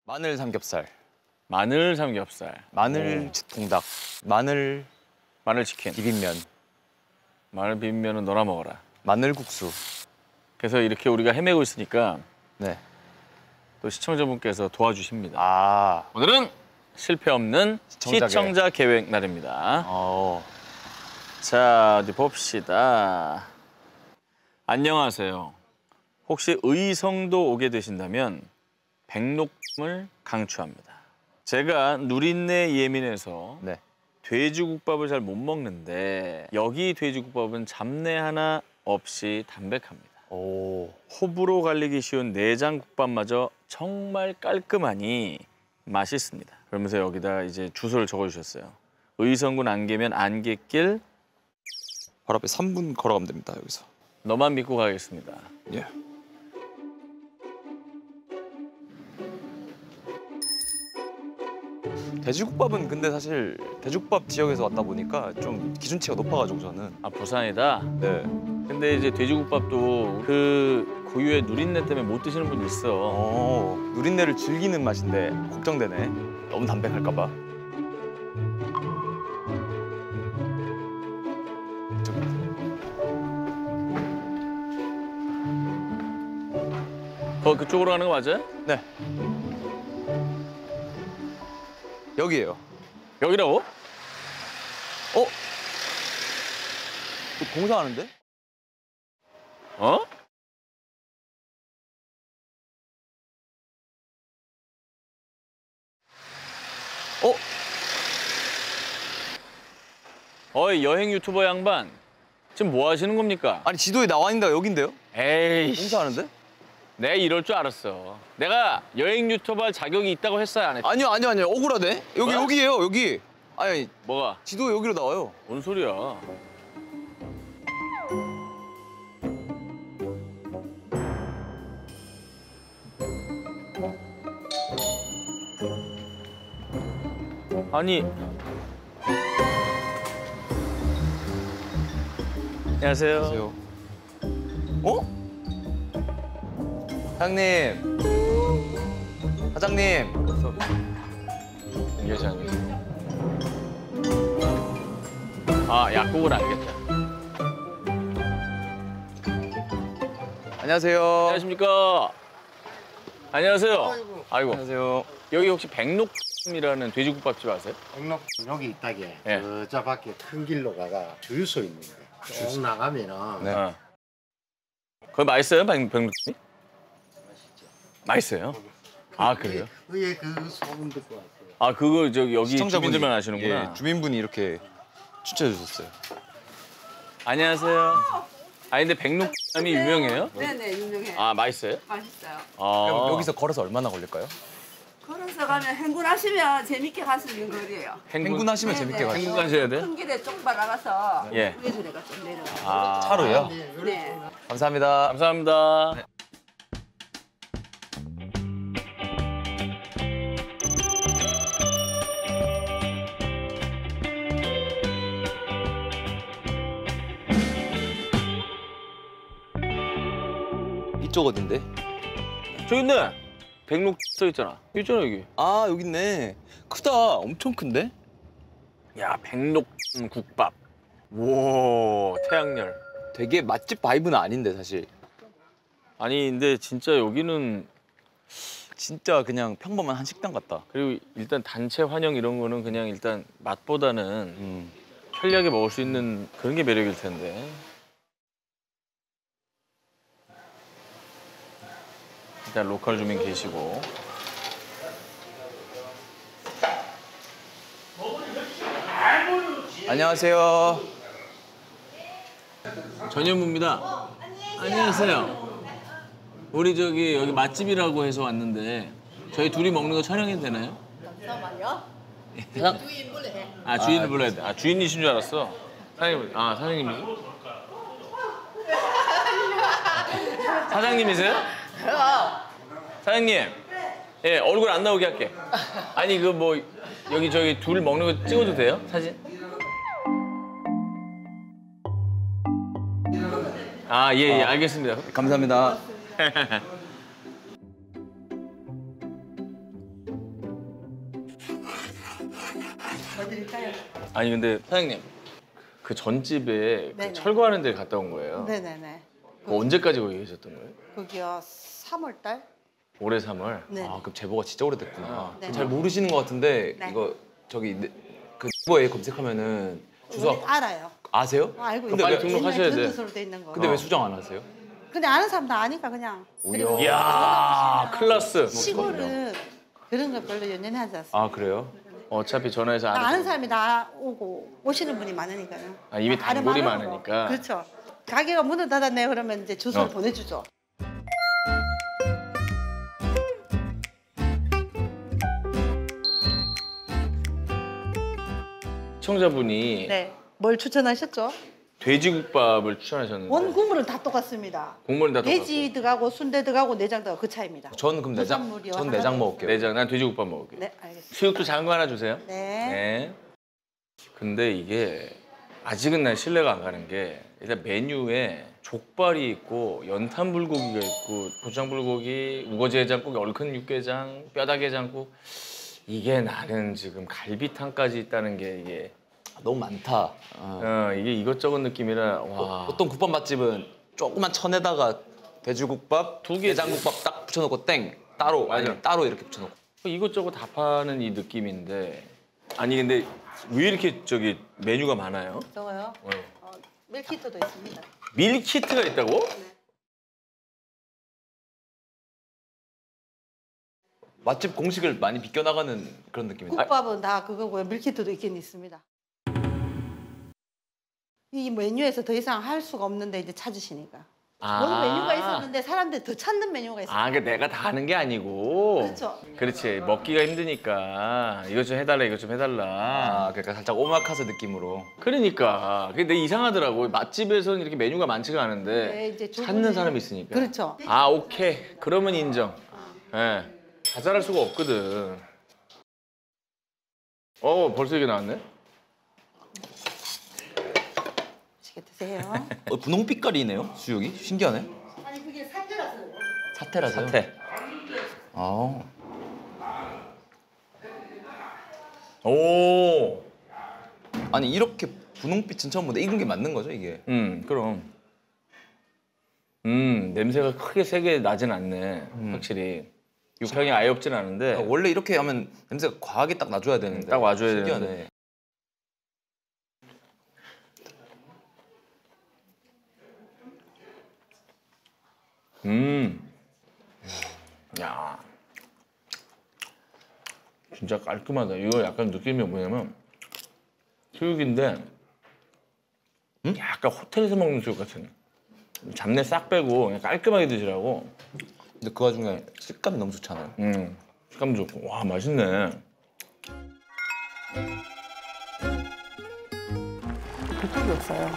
마늘 삼겹살, 마늘 삼겹살, 마늘 통닭, 마늘 치킨, 비빔면, 마늘 비빔면은 너나 먹어라. 마늘 국수. 그래서 이렇게 우리가 헤매고 있으니까 네. 또 시청자분께서 도와주십니다. 아. 오늘은 실패 없는 시청자 계획 날입니다. 자, 어디 봅시다. 안녕하세요. 혹시 의성도 오게 되신다면 백록을 강추합니다. 제가 누린내 예민해서 네. 돼지국밥을 잘 못 먹는데 여기 돼지국밥은 잡내 하나 없이 담백합니다. 오. 호불호 갈리기 쉬운 내장국밥마저 정말 깔끔하니 맛있습니다. 그러면서 여기다 이제 주소를 적어주셨어요. 의성군 안개면 안개길. 바로 앞에 3분 걸어가면 됩니다, 여기서. 너만 믿고 가겠습니다. 예. 돼지국밥은 근데 사실 돼지국밥 지역에서 왔다 보니까 좀 기준치가 높아가지고 저는. 아, 부산이다? 네. 근데 이제 돼지국밥도 그 고유의 누린내 때문에 못 드시는 분도 있어. 누린내를 즐기는 맛인데 걱정되네. 너무 담백할까 봐. 그쪽으로 가는 거 맞아요? 네. 여기예요. 여기라고? 또 공사하는데? 어? 어이, 여행 유튜버 양반. 지금 뭐 하시는 겁니까? 아니 지도에 나와 있는 데가 여긴데요? 에이, 공사하는데? 내가 이럴 줄 알았어. 내가 여행 유튜버 할 자격이 있다고 했어요, 안 했어? 아니요. 억울하네. 뭐야? 여기예요, 여기. 아니, 뭐가? 지도에 여기로 나와요. 뭔 소리야? 아니. 안녕하세요. 사장님. 사장님. 안 계셔, 안 계셔. 아, 약국을 알겠다. 안녕하세요. 안녕하십니까? 안녕하세요. 아이고. 안녕하세요. 여기 혹시 백록이라는 돼지국밥집 아세요? 백록 여기 있다게 예. 저 밖에 큰 길로 가가 주유소 있는데 쭉 나가면은 네. 거기 맛있어요, 백록이? 맛있어요? 아, 그래요? 위에 그 소문 듣고 왔어요. 아, 그거 저기 여기 시청자분이, 주민들만 아시는구나. 예, 주민분이 이렇게 추천해 주셨어요. 안녕하세요. 아, 근데 백록이 유명해요? 네네, 유명해요. 아, 맛있어요? 맛있어요. 아, 여기서 걸어서 얼마나 걸릴까요? 걸어서 가면 행군하시면 재밌게 갈 수 있는 거리예요. 행군하시면 네네. 재밌게 가시죠. 행군 가셔야 돼? 큰 길에 쪽 나가서 예. 위에서 내가 좀 내려가. 아, 차로요? 네. 감사합니다. 감사합니다. 이쪽 어딘데? 저기 있네. 백록 써 있잖아. 있잖아, 여기. 아, 여기 있네. 크다. 엄청 큰데? 야, 백록 국밥. 오, 태양열. 되게 맛집 바이브는 아닌데 사실. 아니, 근데 진짜 여기는 진짜 그냥 평범한 한식당 같다. 그리고 일단 단체 환영 이런 거는 그냥 일단 맛보다는 편리하게 먹을 수 있는 그런 게 매력일 텐데. 일단 로컬 주민 계시고. 안녕하세요. 전현무입니다. 안녕하세요. 우리 저기 여기 맛집이라고 해서 왔는데 저희 둘이 먹는 거 촬영해도 되나요? 잠깐만요. 주인 불러야 아, 주인을 불러야 돼. 아, 주인이신 줄 알았어. 사장님, 아, 사장님이? 사장님이세요? 사장님. 예, 얼굴 안 나오게 할게. 아니, 그 뭐 여기 저기 둘 먹는 거 찍어도 돼요? 사진? 아, 예, 알겠습니다. 감사합니다. 뭐 드릴까요? 아니 근데 사장님 그 전집에 그 네네. 철거하는 데 갔다 온 거예요. 네네네. 그 언제까지 거기 계셨던 거예요? 거기요 3월 달? 올해 3월. 네. 아, 그럼 제보가 진짜 오래됐구나. 네. 잘 모르시는 것 같은데 네. 이거 저기 그 네이버에 검색하면은 주소가 알아요. 아세요? 알고 근데 빨리 왜, 등록하셔야 돼. 것으로 돼 있는 거. 근데 왜 수정 안 하세요? 근데 아는 사람 다 아니까 그냥. 그리고 이야 클라스. 시골은 그런 거 별로 연연하지 않습니다. 아, 그래요? 어차피 전화해서 다 아는 알아서. 사람이 다 오고 오시는 분이 많으니까요. 아, 이미 아는 단골이 마음으로. 많으니까. 그렇죠. 가게가 문을 닫았네 그러면 이제 주소를 보내주죠. 시청자분이 네. 뭘 추천하셨죠? 돼지국밥을 추천하셨는데 원 국물은 다 똑같습니다. 국물은 다 똑같고 돼지 들어가고 순대 들어가고 내장 들어가고 그 차이입니다. 저는 그럼 내장, 해산물이요, 전 하나 내장 더. 먹을게요. 내장 난 돼지국밥 먹을게. 네, 알겠습니다. 수육도 작은 거 하나 주세요. 네. 네. 근데 이게 아직은 난 신뢰가 안 가는 게 일단 메뉴에 족발이 있고 연탄 불고기가 있고 고추장 불고기, 우거지 해장국, 얼큰 육개장, 뼈다귀 해장국 이게 나는 지금 갈비탕까지 있다는 게 이게 너무 많다. 이게 이것저것 느낌이라 와. 어떤 국밥 맛집은 조그만 천에다가 돼지국밥, 두 개, 내장국밥 딱 붙여놓고 땡 따로 맞아. 아니면 따로 이렇게 붙여놓고. 이것저것 다 파는 이 느낌인데 아니 근데 왜 이렇게 저기 메뉴가 많아요? 저거요? 밀키트도 있습니다. 밀키트가 있다고? 맛집 공식을 많이 비껴나가는 그런 느낌인데. 국밥은 다 그거고요. 밀키트도 있긴 있습니다. 이 메뉴에서 더 이상 할 수가 없는데 이제 찾으시니까. 좋은 메뉴가 있었는데 사람들이 더 찾는 메뉴가 있어요. 아, 그러니까 내가 다 하는 게 아니고. 그렇죠. 그렇지. 먹기가 힘드니까 이것 좀 해달라, 이것 좀 해달라. 아, 그러니까 살짝 오마카세 느낌으로. 그러니까. 근데 이상하더라고. 맛집에서는 이렇게 메뉴가 많지가 않은데 네, 이제 찾는 사람이 있으니까. 그렇죠. 아, 오케이. 그러면 인정. 예. 다 잘할 수가 없거든. 벌써 이게 나왔네? 맛있게 드세요. 분홍빛깔이네요, 수육이. 신기하네. 아니 그게 사태라서요. 사태라서요? 사태. 아, 오. 아니 이렇게 분홍빛은 처음 보는데 익은 게 맞는 거죠, 이게? 그럼. 냄새가 크게 세게 나진 않네. 확실히. 육향이 아예 없진 않은데. 원래 이렇게 하면 냄새가 과하게 딱 나줘야 되는데. 딱 와줘야 신기하네. 되는데. 야. 진짜 깔끔하다. 이거 약간 느낌이 뭐냐면 수육인데 약간 호텔에서 먹는 수육 같은. 잡내 싹 빼고 그냥 깔끔하게 드시라고. 근데 그 와중에 식감이 너무 좋잖아요. 식감 좋고. 와, 맛있네. 그쪽이 없어요.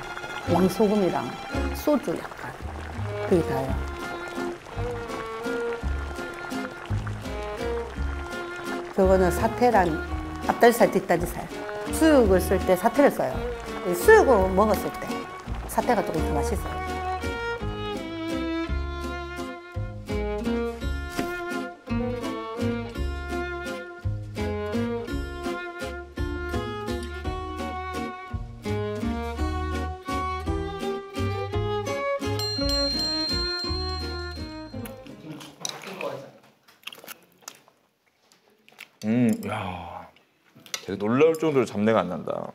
왕소금이랑 소주 약간 그게 다요. 저거는 사태랑 앞다리살, 뒷다리살. 수육을 쓸 때 사태를 써요. 수육으로 먹었을 때 사태가 조금 더 맛있어요. 야, 되게 놀라울 정도로 잡내가 안 난다.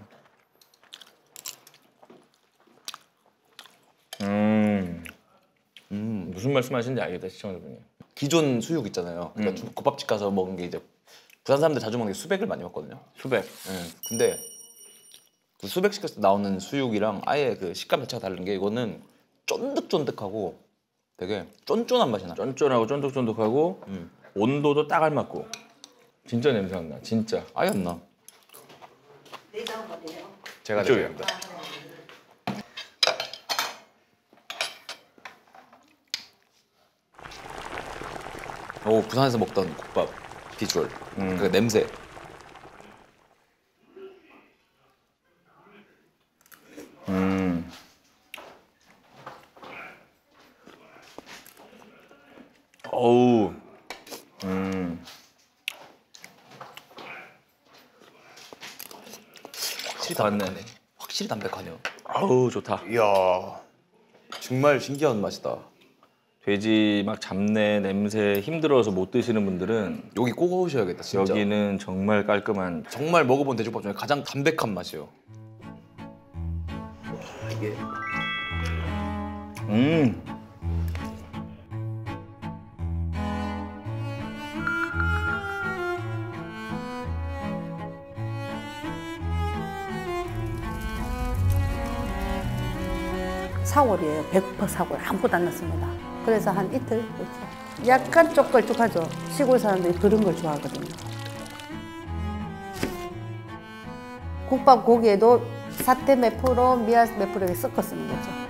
무슨 말씀하시는지 알겠다, 시청자분이. 기존 수육 있잖아요. 그러니까 국밥집 가서 먹은 게 이제 부산 사람들 자주 먹는 게 수백을 많이 먹거든요. 수백. 근데 그 수백 시켰을 때 나오는 수육이랑 아예 그 식감 자체가 다른 게 이거는 쫀득쫀득하고 되게 쫀쫀한 맛이 나. 쫀쫀하고 쫀득쫀득하고 온도도 딱 알맞고. 진짜 냄새 안 나, 진짜. 아예 안 나. 내장 어디예요? 제가 이쪽이요. 내드립니다. 오, 부산에서 먹던 국밥 비주얼. 그 냄새. 어우. 확실히 맞네. 담백하네. 확실히 담백하네요. 아우 좋다. 이야, 정말 신기한 맛이다. 돼지 막 잡내 냄새 힘들어서 못 드시는 분들은 여기 꼭 오셔야겠다, 진짜. 여기는 정말 깔끔한. 정말 먹어본 돼지국밥 중에 가장 담백한 맛이에요. 이게 음. 사골이에요. 100% 사골. 아무것도 안 넣습니다. 그래서 한 이틀 그렇죠. 약간 쪽 걸쭉하죠. 시골 사람들이 그런 걸 좋아하거든요. 국밥 고기에도 사태 몇 프로, 미약 몇 프로 이렇게 섞어 쓰는 거죠.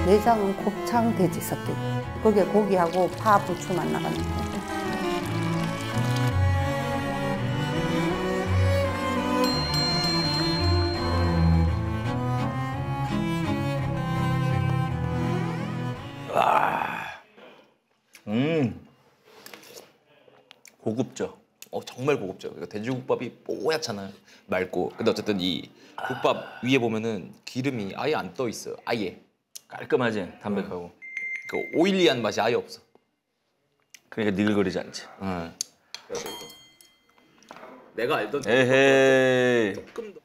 내장은 곱창 돼지 섞기. 거기에 고기하고 파, 부추만 나가는 거고. 고급져. 정말 고급죠. 그러니까 돼지국밥이 뽀얗잖아요. 맑고. 근데 어쨌든 이 국밥 위에 보면은 기름이 아예 안 떠 있어요. 아예. 깔끔하지, 담백하고. 그 오일리한 맛이 아예 없어. 그러니까 니글거리지 않지. 내가 알던 에헤이. 조금 더.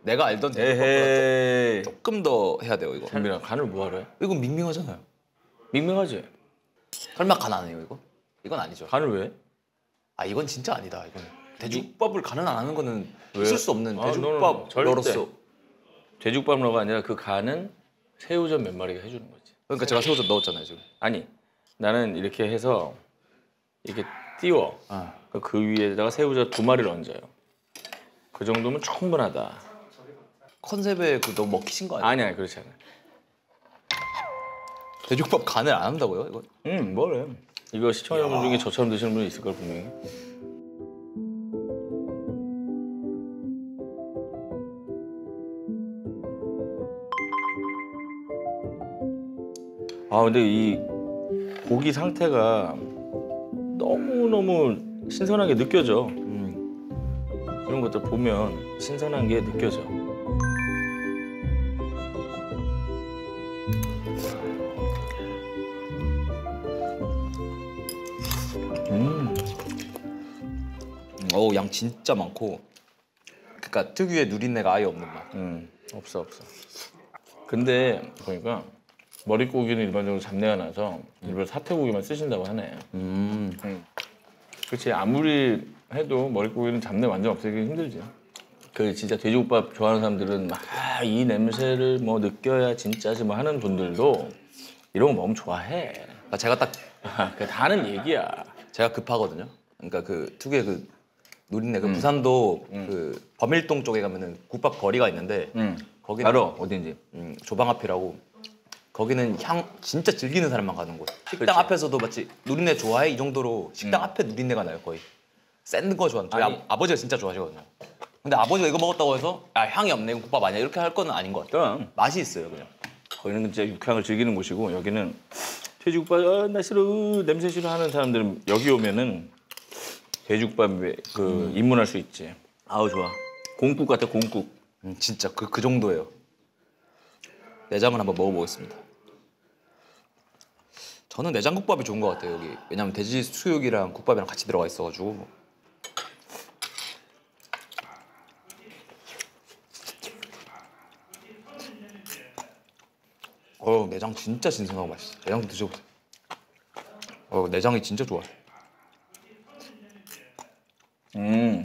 내가 알던 돼지국밥보다 에헤이. 조금 더 해야 돼요, 이거. 현빈아, 간을 뭐하러 해? 이건 밍밍하잖아요. 밍밍하지? 설마 간 안 해요, 이거? 이건 아니죠. 간을 왜? 이건 진짜 아니다, 이건. 돼지국밥을 간을 안 하는 거는 왜? 있을 수 없는 아, 돼지국밥 절대. 러로서. 돼지국밥로가 아니라 그 간은 새우젓 몇 마리가 해주는 거지. 그러니까 제가 새우젓 넣었잖아요, 지금. 아니, 나는 이렇게 해서 이렇게 띄워. 그 위에다가 새우젓 2마리를 얹어요. 그 정도면 충분하다. 컨셉에 너무 먹히신 거 아니에요? 아니야, 그렇지 않아. 돼지국밥 간을 안 한다고요, 이거? 뭐래. 이거 시청자분 중에 저처럼 드시는 분이 있을 걸 분명히. 근데 이 고기 상태가 너무너무 신선하게 느껴져. 이런 것들 보면 신선한 게 느껴져. 양 진짜 많고. 그러니까 특유의 누린내가 아예 없는 맛. 없어. 근데 보니까 머릿고기는 일반적으로 잡내가 나서 일부러 사태고기만 쓰신다고 하네. 그렇지, 아무리 해도 머릿고기는 잡내 완전 없애기 힘들지. 그 진짜 돼지국밥 좋아하는 사람들은 막 이 냄새를 뭐 느껴야 진짜지 뭐 하는 분들도 이런 거 먹으면 좋아해. 그러니까 제가 딱 그게 다 하는 얘기야. 제가 급하거든요. 그러니까 그 특유의 그 누린내. 그 부산도 그 범일동 쪽에 가면은 국밥 거리가 있는데 거기는 알아, 어딘지. 조방 앞이라고. 거기는 향 진짜 즐기는 사람만 가는 곳. 식당 그치. 앞에서도 마치 누린내 좋아해 이 정도로 식당 앞에 누린내가 나요, 거의. 센 거 좋아하는. 저희 아니. 아버지가 진짜 좋아하시거든요. 근데 아버지가 이거 먹었다고 해서 향이 없네, 이거 국밥 아니야 이렇게 할 거는 아닌 것 같아요. 그럼 맛이 있어요, 그냥. 거기는 진짜 육향을 즐기는 곳이고 여기는 돼지국밥 나 싫어 냄새 싫어 하는 사람들은 여기 오면은 돼지국밥에 그 입문할 수 있지. 아우 좋아. 공국 같아, 공국. 진짜 그 정도예요. 내장을 한번 먹어보겠습니다. 저는 내장국밥이 좋은 것 같아요, 여기. 왜냐면 돼지 수육이랑 국밥이랑 같이 들어가 있어가지고. 내장 진짜 신선하고 맛있어. 내장 좀 드셔보세요. 내장이 진짜 좋아.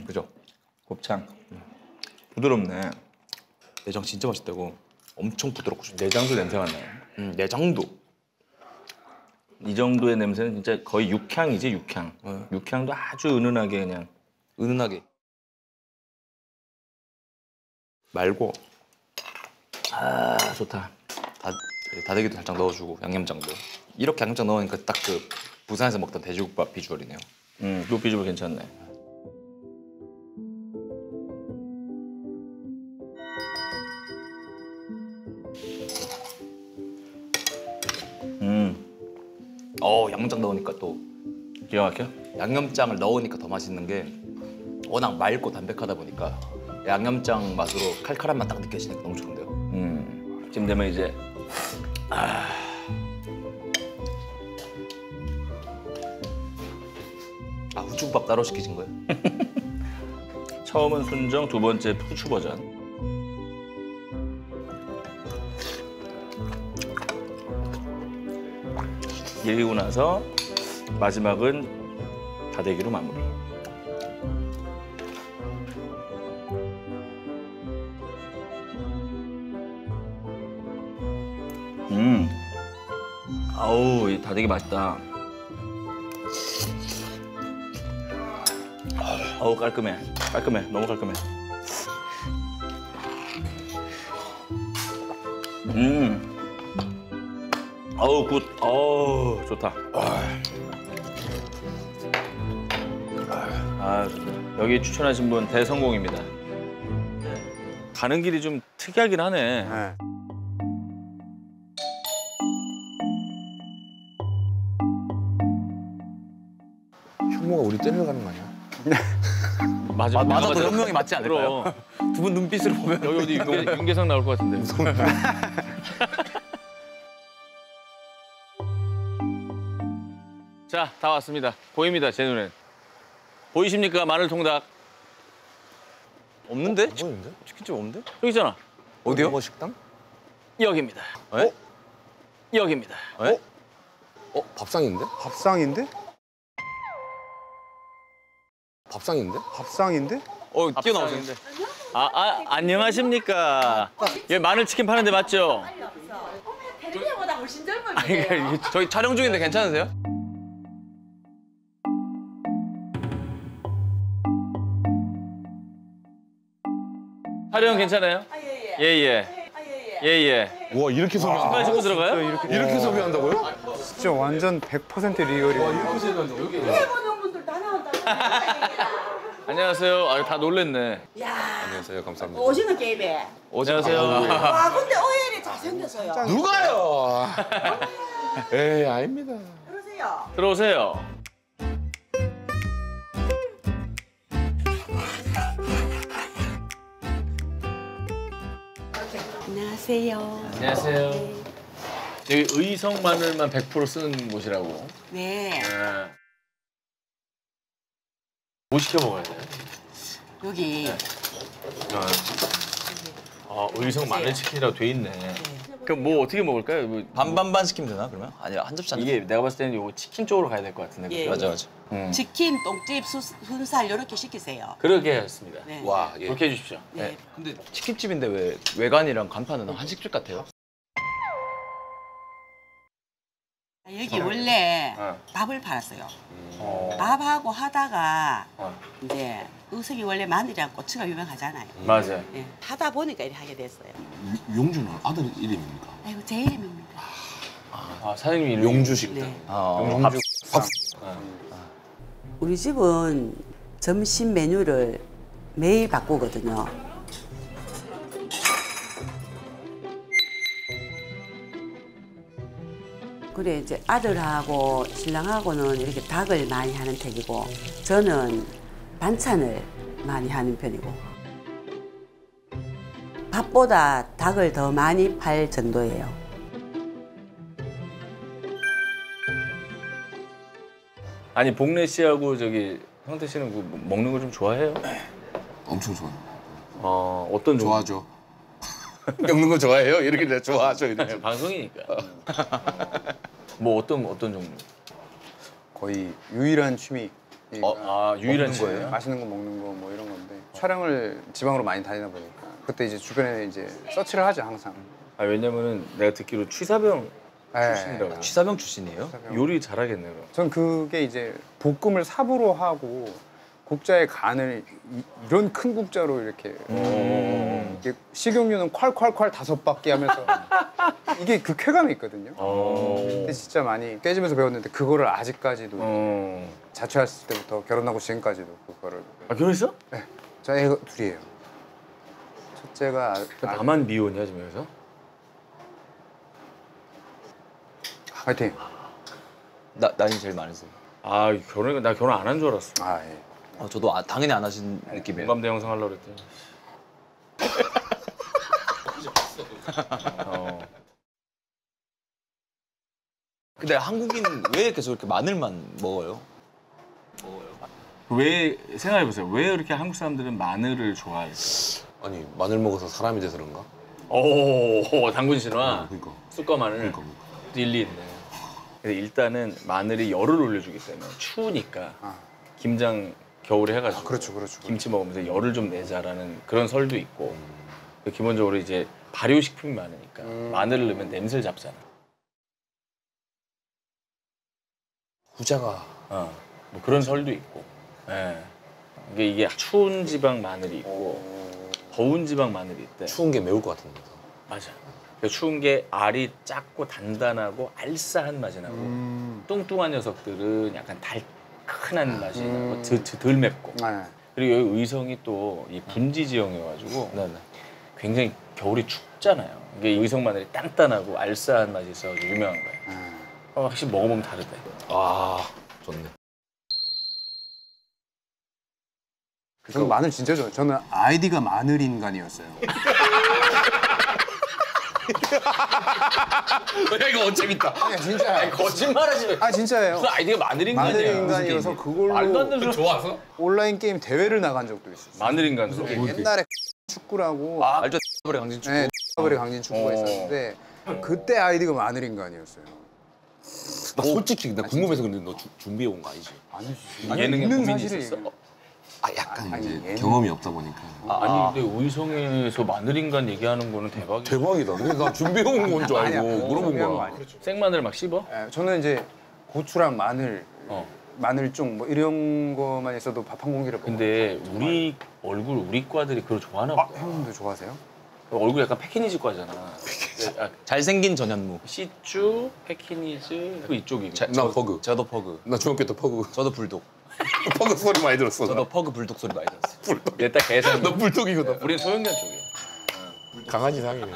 그죠? 곱창. 부드럽네. 내장 진짜 맛있다고. 엄청 부드럽고 좋네. 내장도 냄새가 나요. 내장도. 이 정도의 냄새는 진짜 거의 육향이지, 육향. 육향도 아주 은은하게 그냥. 은은하게. 말고 아 좋다. 다대기도 살짝 넣어주고 양념장도 이렇게 양념장 넣으니까 딱 그 부산에서 먹던 돼지국밥 비주얼이네요. 그 비주얼 괜찮네. 양념장 넣으니까 또 기가 막혀? 양념장을 넣으니까 더 맛있는 게 워낙 맑고 담백하다 보니까 양념장 맛으로 칼칼한 맛 딱 느껴지니까 너무 좋은데요. 지금 되면 이제 후추국밥 따로 시키신 거예요? 처음은 순정, 두 번째 후추 버전. 이리고 나서 마지막은 다대기로 마무리. 아우, 이 다대기 맛있다. 아우, 깔끔해. 깔끔해. 너무 깔끔해. 아우, 굿. 아우, 좋다. 아, 좋다. 여기 추천하신 분 대성공입니다. 가는 길이 좀 특이하긴 하네. 네. 현모가 우리 때려가는 거 아니야? 맞아도 현명이 맞지 않을까요? 그럼. 두 분 눈빛으로 보면 여기 어디 윤계상 나올 것 같은데. 자, 다 왔습니다. 보입니다, 제 눈엔. 보이십니까, 마늘 통닭? 없는데? 뭐인데? 치킨집 없는데? 여기 있잖아. 어디요? 뭐 식당? 여기입니다. 에? 여기입니다. 밥상인데? 밥상인데? 밥상인데? 밥상인데? 뛰어나오세요. 안녕하십니까. 여기 마늘 치킨 파는데 맞죠? 텔레비보다 훨씬 젊은 아니, 저희 촬영 중인데 괜찮으세요? 촬영 괜찮아요? 예예. 예예. 와 이렇게 신발 소비한다? 신고 들어가요? 이렇게 소비한다고요? 진짜 완전 100% 리얼이에요. 해보는 분들 다 나온다. 안녕하세요. 아, 다 놀랬네. 안녕하세요 감사합니다. 오시는 게임에. 안녕하세요. 와 근데 오히려 잘생겼어요. 누가요? 에이 아닙니다. 그러세요. 들어오세요. 안녕하세요. 안녕하세요. 여기 의성 마늘만 100% 쓰는 곳이라고. 네. 뭐 시켜 먹어야 돼요? 여기 의성 마늘 치킨이라고 돼 있네. 그럼 뭐 어떻게 먹을까요? 뭐, 반반반 시키면 되나 그러면? 아니 한 접시 한 접시. 이게 내가 봤을 때는 요 치킨 쪽으로 가야 될 것 같은데. 예. 그죠? 맞아. 치킨, 똥집, 순살 이렇게 시키세요. 그렇게 하였습니다. 네. 와 예. 그렇게 해주십시오. 네. 근데 치킨집인데 왜 외관이랑 간판은 한식집 같아요? 여기 원래 어. 밥을 팔았어요. 밥하고 하다가 이제 의석이 원래 마늘이랑 고추가 유명하잖아요. 맞아요. 네. 하다 보니까 이렇게 하게 됐어요. 용주는 아들 이름입니까? 아이고 제 이름입니다. 사장님 이름 용주 식당. 네. 우리 집은 점심 메뉴를 매일 바꾸거든요. 그래 이제 아들하고 신랑하고는 이렇게 닭을 많이 하는 편이고 저는 반찬을 많이 하는 편이고 밥보다 닭을 더 많이 팔 정도예요. 아니 복래 씨하고 저기 형태 씨는 그 먹는 거 좀 좋아해요? 엄청 좋아요. 어떤 종류? 좋아하죠. 먹는 거 좋아해요? 이렇게 내가 좋아하죠 이렇게. 방송이니까. 뭐 어떤 종류? 거의 유일한 취미. 유일한 먹는 거예요? 거예요? 맛있는 거 먹는 거 뭐 이런 건데 촬영을 지방으로 많이 다니다 보니까 그때 이제 주변에 이제 서치를 하죠 항상. 왜냐면은 내가 듣기로 취사병 네. 출신이라고. 취사병 출신이에요? 요리 잘하겠네요. 그럼. 전 그게 이제 볶음을 삽으로 하고 국자의 간을 이런 큰 국자로 이렇게 이게 식용유는 콸콸콸 5바퀴 하면서 이게 그 쾌감이 있거든요. 근데 진짜 많이 깨지면서 배웠는데 그거를 아직까지도 자취했을 때부터 결혼하고 지금까지도 그거를. 아 결혼했어? 네, 저 애가 둘이에요. 첫째가 나만 미혼이야 지금 여기서? 화이팅. 나이 제일 많으세요. 아 나 결혼 안 한 줄 알았어. 아 예. 저도 당연히 안 하신 느낌이에요. 공감대 영상 하려고 그랬더니. 근데 한국인 왜 계속 이렇게 마늘만 먹어요? 왜 생각해보세요. 왜 이렇게 한국 사람들은 마늘을 좋아할까? 아니 마늘 먹어서 사람이 돼서 그런가? 오 당군 신화. 그러니까. 쑥과 마늘. 그러니까. 일리 있네. 근데 일단은 마늘이 열을 올려주기 때문에 추우니까 김장 겨울에 해가지고 그렇죠. 김치 먹으면서 열을 좀 내자라는 그런 설도 있고 기본적으로 이제 발효식품이 많으니까 마늘을 넣으면 냄새를 잡잖아. 후자가 뭐 그런 설도 있고. 예. 이게 추운 지방 마늘이 있고 더운 지방 마늘이 있대. 추운 게 매울 것 같은데. 맞아. 그 추운 게 알이 작고 단단하고 알싸한 맛이 나고 뚱뚱한 녀석들은 약간 달큰한 맛이 나고 덜 맵고. 네. 그리고 여기 의성이 또 이 분지 지형이어가지고 네네. 굉장히 겨울이 춥잖아요. 이게 의성 마늘이 단단하고 알싸한 맛이 있어가지고 유명한 거예요. 확실히 먹어보면 다르대. 아 좋네. 저는 마늘 진짜 좋아요. 저는 아이디가 마늘 인간이었어요. 야 이거 재밌다. 아니 진짜. 거짓말하지 마. 아 진짜예요. 무슨 아이디가 마늘 인간이야. 마늘 인간이어서 그걸로 말도 안 되는 소리. 좋아서? 온라인 게임 대회를 나간 적도 있어요. 마늘 인간으로. 옛날에 축구라고 알죠? 버리 강진 축구. 네, 버리 강진 축구가 있었는데 그때 아이디가 마늘 인간이었어요. 나 솔직히 나 궁금해서 근데 너 준비해 온 거 아니지? 아니, 예능에 있는 고민이 사실을 있었어? 얘기해요. 아 약간 아니, 이제 얘는- 경험이 없다 보니까. 아니 근데 의성에서 마늘 인간 얘기하는 거는 대박이야. 대박이다. 근데 나 준비해 온 건 줄 알고 아니야, 물어본 준비한 거 거야. 아니에요. 생마늘 막 씹어? 네, 저는 이제 고추랑 마늘, 어. 마늘종 뭐 이런 거만 있어도 밥 한 공기를 먹어요. 근데 우리 얼굴 우리 과들이 그걸 좋아하나 보다. 형님도 좋아하세요? 얼굴 약간 페키니즈 과잖아. 잘생긴 전현무. 시쭈, 페키니즈 그 이쪽이. 나 퍼그. 저도 퍼그. 나 중학교 때 퍼그. 저도 불독. 퍼그 소리 많이 들었어. 저도 퍼그 불독 소리 많이 들었어요. 내딱 계산. 너 불독이거든. 우린 소형견 쪽이야. 강아지 상이네.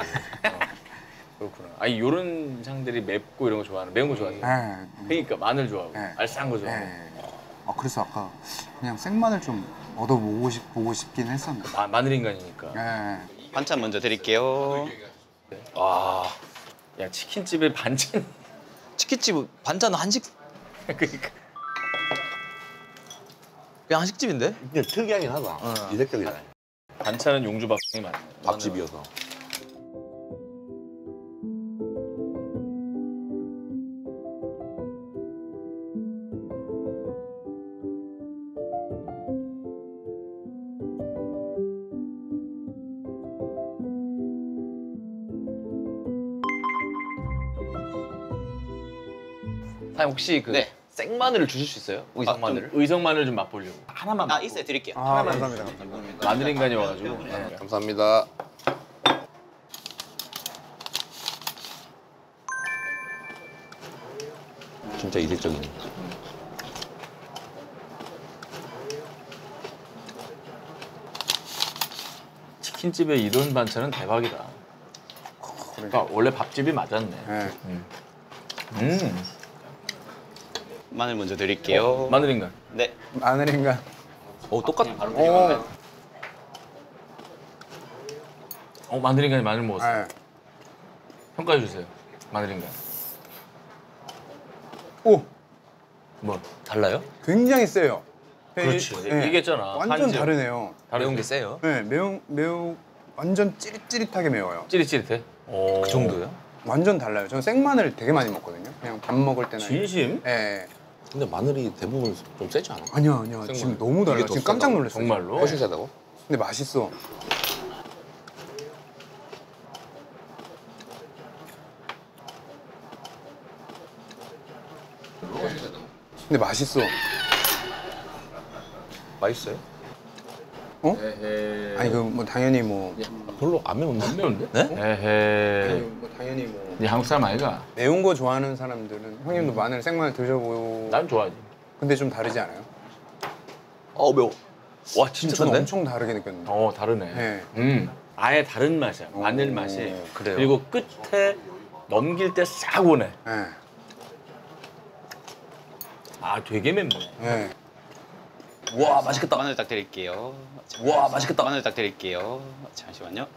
그렇구나. 아니 요런 상들이 맵고 이런 거 좋아하는 매운 거 좋아하는. 네. 그러니까 마늘 좋아하고 네. 알싸한 거 좋아하고. 네. 그래서 아까 그냥 생마늘 좀 얻어보고 싶긴 했었는데. 마늘 인간이니까. 네. 반찬 먼저 드릴게요. 야 치킨집에 반찬. 치킨집 반찬은 한식. 그러니까. 그냥 한식집인데? 그냥 특이하긴 하다. 이색적이다. 반찬은 용주밥이 많네. 밥집이어서. 사장님 혹시 그 네. 생마늘을 주실 수 있어요? 의성 마늘을? 의성 마늘 좀 맛보려고. 하나만. 아 맛보. 있어요, 드릴게요. 감사합니다. 마늘 인간이 와가지고. 네. 감사합니다. 진짜 이색적이네. 치킨집에 이런 반찬은 대박이다. 그러니까 원래 밥집이 맞았네. 네. 마늘 먼저 드릴게요. 마늘 인간. 네. 마늘 인간. 똑같. 마늘 인간이 마늘 먹었어. 네. 평가해 주세요. 마늘 인간. 오, 뭐? 달라요? 굉장히 세요. 그렇지. 네. 얘기했잖아. 완전 한지. 다르네요. 매운 게 세요? 네, 매우 완전 찌릿찌릿하게 매워요. 찌릿찌릿해. 그 정도요? 완전 달라요. 저는 생마늘 되게 많이 먹거든요. 그냥 밥 먹을 때나. 진심? 네. 근데 마늘이 대부분 좀 세지 않아? 아니야. 지금 생마늘. 너무 달라요. 이게 더 지금 깜짝 세다고? 놀랐어요. 정말로? 훨씬 세다고? 근데 맛있어. 근데 맛있어. 맛있어요? 아니 그 뭐 당연히 뭐 별로 안 매운데? 안 매운데? 네? 에헤이. 뭐 당연히 뭐 네 한국 사람 아이가? 매운 거 좋아하는 사람들은 형님도 마늘 생마늘 드셔보고 난 좋아하지. 근데 좀 다르지 않아요? 매워. 와 진짜 저는 짠데? 엄청 다르게 느꼈는데. 다르네. 네. 아예 다른 맛이야. 마늘 맛이. 그래요? 그리고 끝에 넘길 때 싹 오네. 네. 아 되게 맵네. 네. 와 맛있겠다. 마늘 딱 드릴게요. 와 맛있겠다. 마늘 딱 드릴게요. 잠시만요.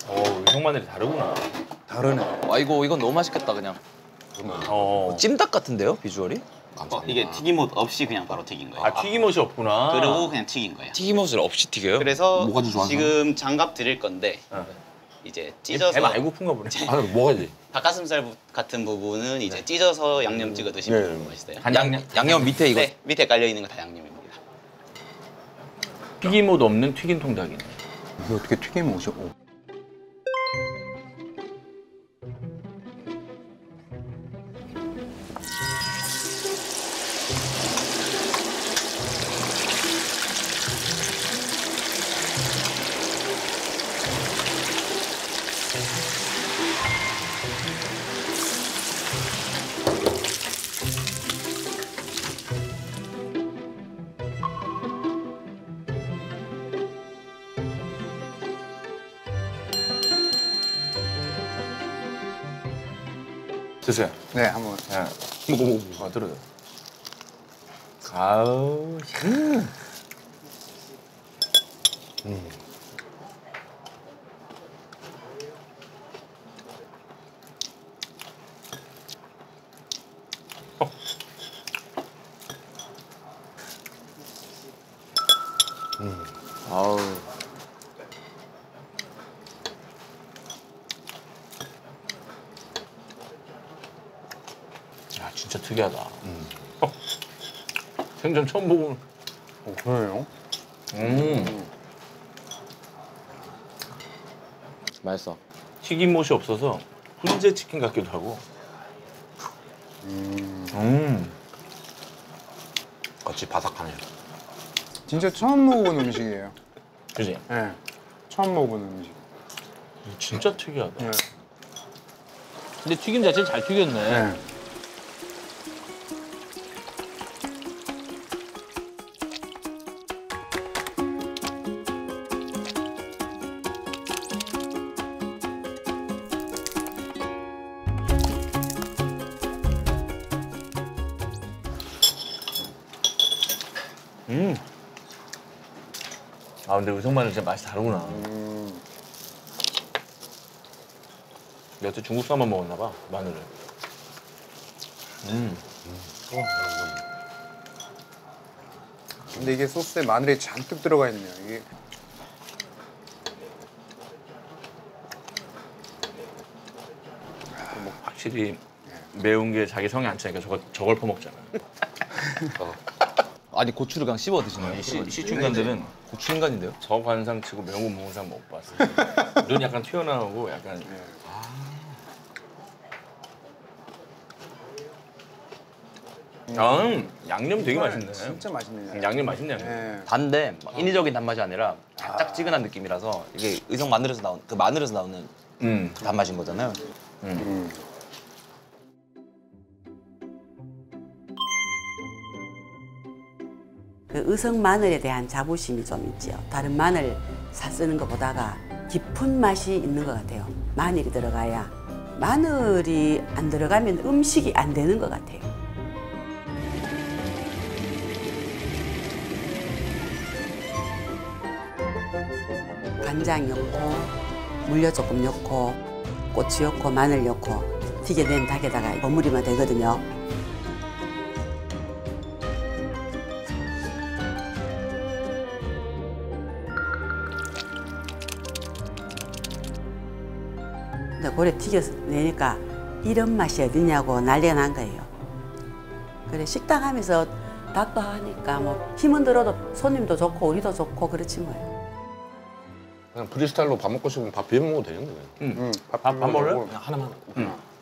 의성 마늘이 다르구나. 다르네. 와 이건 너무 맛있겠다 그냥. 찜닭 같은데요 비주얼이? 이게 튀김옷 없이 그냥 바로 튀긴 거예요. 아 튀김옷이 없구나. 그리고 그냥 튀긴 거예요. 튀김옷을 없이 튀겨요? 그래서 뭐가지 좋아하는 지금 장갑 드릴 건데 이제 찢어서 배 많이 고픈가 보네. 아, 뭐가지? 닭가슴살 같은 부분은 이제 찢어서 양념 찍어 드시면 맛있어요. 양념 밑에 이거. 네, 밑에 깔려 있는 거 다 양념입니다. 튀김옷 없는 튀긴 통닭이네. 이게 어떻게 튀김 오셔? 오. 드세요. 네, 한번. 들어요. 아우. 아우. 야 진짜 특이하다. 생전 처음 보고. 그래요? 맛있어. 튀김옷이 없어서 훈제 치킨 같기도 하고. 같이 바삭하네. 진짜 처음 먹어본 음식이에요. 그지? 네. 처음 먹어본 음식. 진짜 특이하다. 네. 근데 튀김 자체는 잘 튀겼네. 네. 아 근데 의성 마늘 진짜 맛이 다르구나. 여태 중국 사람만 먹었나 봐 마늘을. 근데 이게 소스에 마늘이 잔뜩 들어가 있네요. 이게 확실히 매운 게 자기 성에 안 차니까 저걸 퍼먹잖아. 아니 고추를 그냥 씹어 드시네요. 시중간들은 고추인간인데요? 저 관상치고 매운 거 먹는 사람 못 봤어. 눈 약간 튀어나오고 약간. 양념 되게 맛있네. 진짜 맛있네요. 양념 맛있네. 네. 단데 인위적인 단맛이 아니라 살짝 찌근한 느낌이라서 이게 의성 마늘에서 나온 그 마늘에서 나오는 그 단맛인 거잖아요. 그 의성 마늘에 대한 자부심이 좀 있지요. 다른 마늘 사 쓰는 것보다가 깊은 맛이 있는 것 같아요. 마늘이 들어가야. 마늘이 안 들어가면 음식이 안 되는 것 같아요. 간장 넣고 물엿 조금 넣고 고추 넣고 마늘 넣고 튀겨낸 닭에다가 버무리면 되거든요. 근데 고래 튀겨서 내니까 이런 맛이 어딨냐고 난리가 난 거예요. 그래 식당 하면서 닭도 하니까 뭐 힘은 들어도 손님도 좋고 우리도 좋고 그렇지 뭐예요. 그냥 프리스타일로 밥 먹고 싶으면 밥 비벼 먹어도 되겠네. 밥 먹을래요? 그냥 하나만.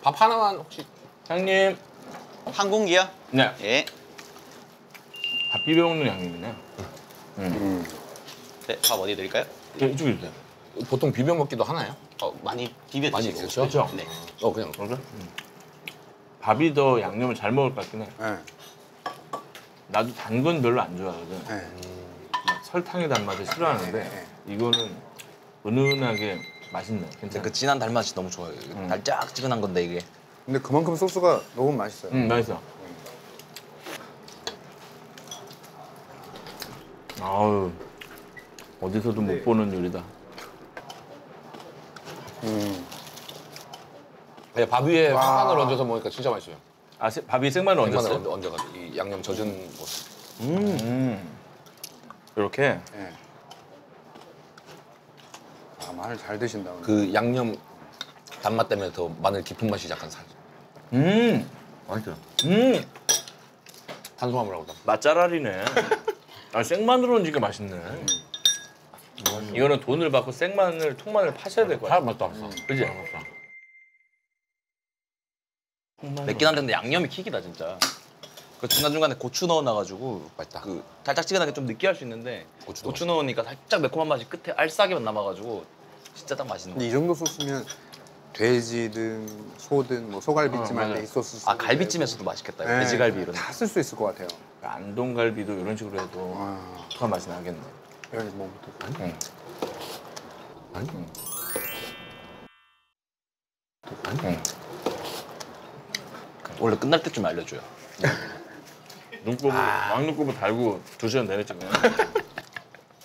밥 하나만 혹시. 형님. 한 공기요? 네. 예. 밥 비벼 먹는 양념이네. 네, 밥 어디 드릴까요? 이쪽에 주세요. 보통 비벼 먹기도 하나요? 많이 비벼 많이 드시고. 드시죠? 네. 그냥. 그래? 밥이 더 양념을 잘 먹을 것 같긴 해. 네. 나도 단 건 별로 안 좋아하거든. 네. 막 설탕의 단맛을 싫어하는데 이거는 은은하게 맛있네. 괜찮아. 그 진한 달맛이 너무 좋아요. 달짝지근한 건데 이게. 근데 그만큼 소스가 너무 맛있어요. 맛있어. 아우 어디서도 못 보는 요리다. 밥 위에 생마늘 얹어서 먹으니까 진짜 맛있어요. 아 밥이 생마늘 얹었어요? 생마늘 얹어가지고 이 양념 젖은 모습. 이렇게. 네. 아, 마늘 잘 드신다. 오늘. 그 양념 단맛 때문에 더 마늘 깊은 맛이 약간 살. 맛있어요. 탄수화물하고 다. 맛잘알이네. 아 생마늘 얹으니까 맛있네. 이거는 돈을 받고 생마늘, 통마늘 파셔야 될 것 같아. 맛도 없어. 그지? 맵긴 한데 근데 양념이 킥이다 진짜. 그 중간중간에 고추 넣어놔가지고 맛있다. 그 달짝지근하게 좀 느끼할 수 있는데 고추도 고추 넣으니까 살짝 매콤한 맛이 끝에 알싸게만 남아가지고 진짜 딱 맛있는 근데 거. 이 정도 소스면 돼지든 소든 뭐 소갈비찜 할 때 이 소스 아 갈비찜에서도 맛있겠다. 이거. 네, 돼지갈비 이런. 다쓸 수 있을 것 같아요. 안동갈비도 이런 식으로 해도 아, 독한 맛이 나겠네. 여기 뭐부터? 응. 아니? 응. 원래 끝날 때쯤 알려줘요. 눈곱을 왕눈곱을 달고 2시간 내내 찍네.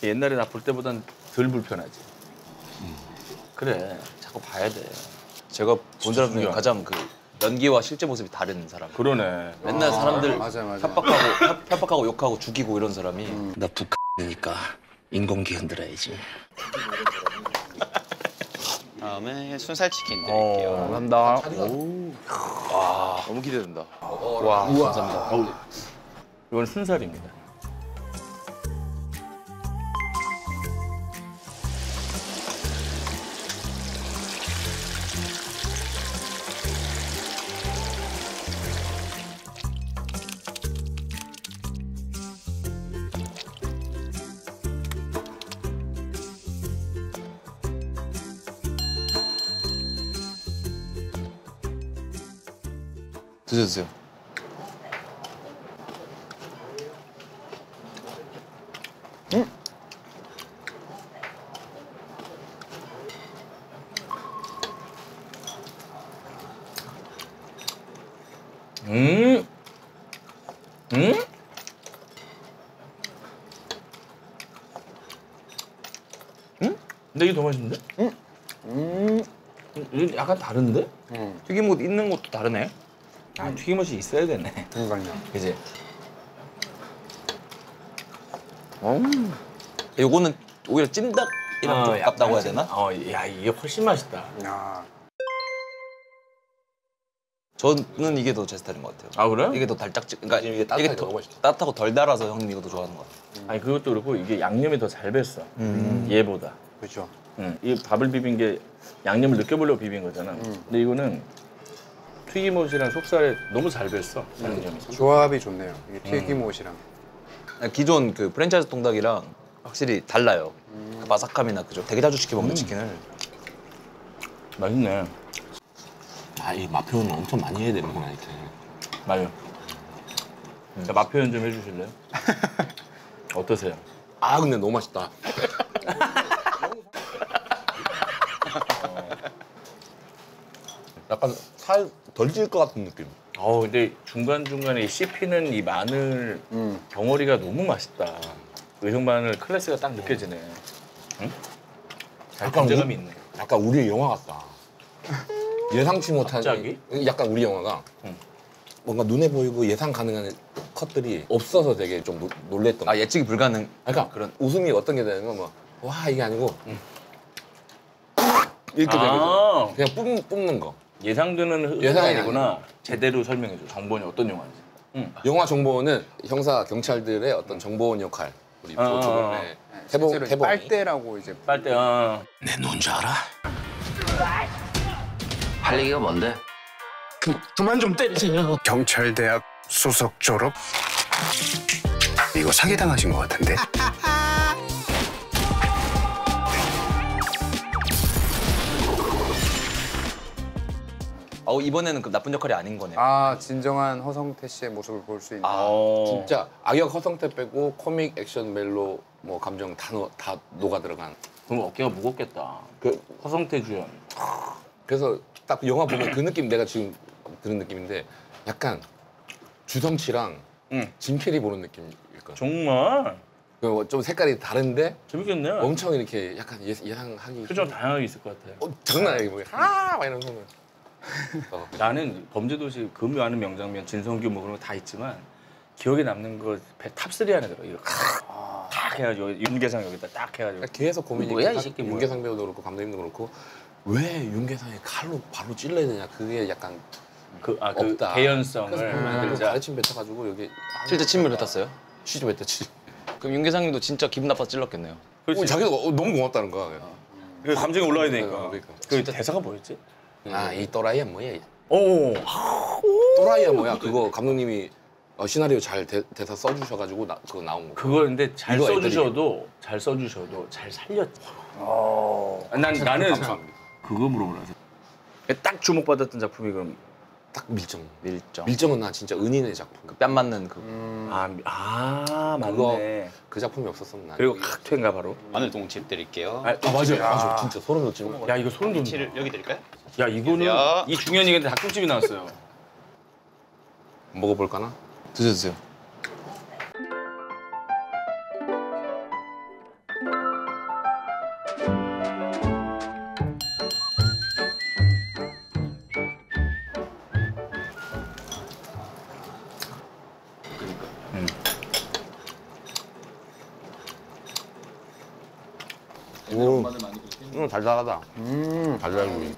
옛날에 나 볼 때보단 덜 불편하지. 그래, 자꾸 봐야 돼. 제가 본 사람 중에 중요하네. 가장 그 연기와 실제 모습이 다른 사람. 그러네. 맨날 사람들 맞아. 협박하고 욕하고 죽이고 이런 사람이 나 북한이니까 인공기 흔들어야지. 다음에 순살치킨 드릴게요. 감사합니다. 와 너무 기대된다. 와 감사합니다. 이건 순살입니다. 드셔주세요. 음? 음? 근데 이게 더 맛있는데? 이게 약간 다른데? 튀김옷 있는 것도 다르네. 아, 튀김옷이 있어야 되네. 그러니까요. 그지? 요거는 오히려 찜닭이랑 좀 가깝다고 해야 되나? 야 이게 훨씬 맛있다. 야, 저는 이게 더 제 스타일인 것 같아요. 아 그래? 이게 더 달짝지, 그러니까 이게 따뜻하게 너무 맛있다. 따뜻하고 덜 달아서 형님 이거 더 좋아하는 것 같아요. 아니 그것도 그렇고 이게 양념이 더 잘 뱄어. 얘보다. 그렇죠. 이 밥을 비빈 게 양념을 느껴보려고 비빈 거잖아. 근데 이거는 튀김옷이랑 속살에 너무 잘 뱄어. 양념이. 조합이 좋네요. 이게 튀김옷이랑. 기존 그 프랜차이즈 통닭이랑 확실히 달라요. 그 바삭함이나 그죠? 되게 자주 시켜 먹는 치킨을. 맛있네. 이 맛 표현을 엄청 많이 해야 되는구나 이렇게. 맞아요. 자, 맛 표현 좀 해주실래요? 어떠세요? 근데 너무 맛있다. 약간 살 덜 찔 것 같은 느낌. 근데 중간중간에 씹히는 이 마늘 덩어리가 너무 맛있다. 의성 마늘 클래스가 딱 느껴지네. 응? 잘 약간 존재감이 있네. 약간 우리 영화 같다. 예상치 못한. 갑자기? 약간 우리 영화가 뭔가 눈에 보이고 예상 가능한 컷들이 없어서 되게 좀 놀랬던 거. 예측이 불가능. 그러니까 그런 웃음이 어떤 게 되는 건 뭐 와 이게 아니고 이렇게 되거든. 그냥 뿜는 거. 예상되는 예상이 아니구나. 제대로 설명해줘. 정본이 어떤 영화인지. 영화 정보원은 형사 경찰들의 어떤 정보원 역할. 우리 조금의 실제로 태봉이. 빨대라고 이제 빨대. 내 누군지 알아? 할 얘기가 뭔데? 그만 좀 때리세요. 경찰대학 수석 졸업? 이거 사기당하신 것 같은데? 이번에는 그 나쁜 역할이 아닌 거네요. 아 진정한 허성태 씨의 모습을 볼 수 있는. 진짜 악역 허성태 빼고 코믹, 액션, 멜로, 뭐 감정 다 녹아 들어간. 그럼 어깨가 무겁겠다. 그 허성태 주연. 그래서 딱 영화 보면 그 느낌 내가 지금 드는 느낌인데 약간 주성치랑 짐 캐리 보는 느낌일 거야. 정말 좀 색깔이 다른데 재밌겠네. 엄청 이렇게 약간 예상하기. 표정 다양하게 있을 것 같아요. 장난 아니야 뭐. 막 이런 거는. 나는 범죄도시 그 많은 명장면, 진성규 뭐 그런 거 다 있지만 기억에 남는 거 탑3 안에 들어. 이거 딱 해가지고 윤계상 여기다 딱 해가지고. 계속 고민이. 뭐야, 이 새끼 뭐야. 윤계상 배우도 그렇고 감독님도 그렇고 왜 윤계상이 칼로 바로 찔러야 되냐 그게 약간 그 없다. 개연성을 만들자. 가르침 뱉어가지고 여기 실제 침을 뱉었어요? 쉬지 뱉었지. 그럼 윤계상님도 진짜 기분 나빠서 찔렀겠네요. 자기도 너무 고맙다는 거야. 그 감정이 올라야 되니까. 그러니까. 그 대사가 뭐였지? 이 또라이야 뭐야? 오. 또라이야 뭐야? 그거 감독님이 시나리오 잘 대사 써주셔가지고 그거 나온 거. 그걸 근데 잘 이거 써주셔도 잘 살렸지. 나는 감사합니다. 그거 물어보라. 딱 주목받았던 작품이 그럼 딱 밀정. 밀정. 밀정은 나 진짜 은인의 작품. 그 뺨 맞는 그. 맞네. 그 작품이 없었으면 나. 그리고 칵퇴인가 바로. 마늘똥집 드릴게요. 맞아. 진짜 소름 돋지. 야 이거 소름 돋는다. 치를 여기 드릴까요? 야 이거는 안녕하세요. 이 중요한 얘기인데 닭국집이 나왔어요. 먹어볼까나? 드셔주세요. 달달하다. 달달구이.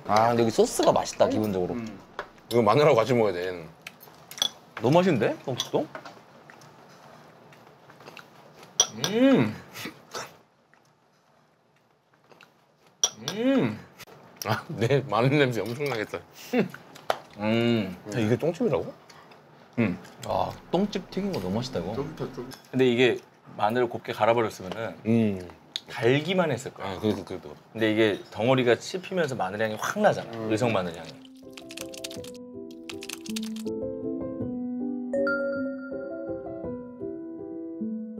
근데 여기 소스가 맛있다 기본적으로. 이거 마늘하고 같이 먹어야 돼. 얘는. 너무 맛있는데? 똥국도? 내 마늘 냄새 엄청 나겠다. 야, 이게 똥집이라고? 똥집 튀긴 거 너무 맛있다 이거. 근데 이게 마늘을 곱게 갈아버렸으면은 달기만 했을 거야. 그래도. 근데 이게 덩어리가 씹히면서 마늘 향이 확 나잖아. 의성 마늘 향이.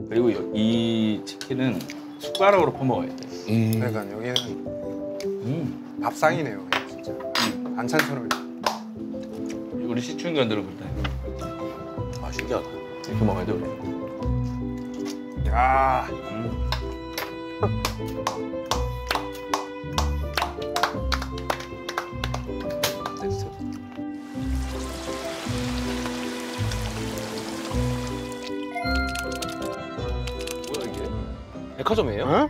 그리고 이 치킨은 숟가락으로 퍼먹어야 돼. 그러니까 여기는 밥상이네요, 그냥 진짜. 반찬처럼. 우리 시춘견들은 그렇다. 신기하다. 이렇게 먹어야 돼 우리. 야. 뭐야 이게? 백화점이에요?